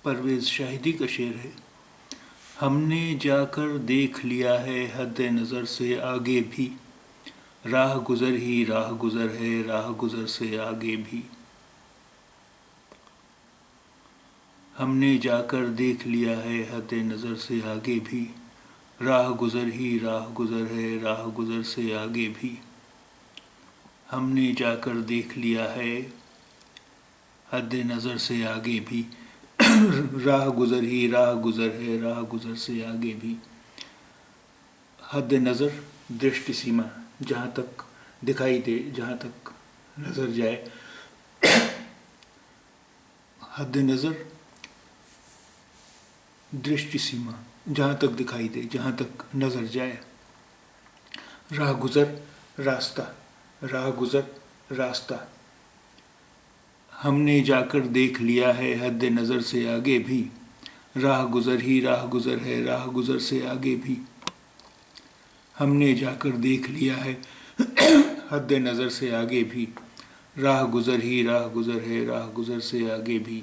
پرویز شاہدی کا شعر ہے۔ ہم نے جا کر دیکھ لیا ہے حد نظر سے آگے بھی، راہ گزر ہی راہ گزر ہے راہ گزر سے آگے بھی۔ ہم نے جا کر دیکھ لیا ہے حد نظر سے آگے بھی، راہ گزر ہی راہ گزر ہے راہ گزر سے آگے بھی۔ ہم نے جا کر دیکھ لیا ہے حد نظر سے آگے بھی، راہ گزر ہی راہ گزر ہے راہ گزر سے آگے بھی۔ حد نظر درشٹی سیما، جہاں تک دکھائی دے، جہاں تک نظر جائے۔ حد نظر درشٹی سیما، جہاں تک دکھائی دے، جہاں تک نظر جائے۔ راہ گزر راستہ، راہ گزر راستہ۔ ہم نے جا کر دیکھ لیا ہے حد نظر سے آگے بھی، راہ گزر ہی راہ گزر ہے راہ گزر سے آگے بھی۔ ہم نے جا کر دیکھ لیا ہے حد نظر سے آگے بھی، راہ گزر ہی راہ گزر ہے راہ گزر سے آگے بھی۔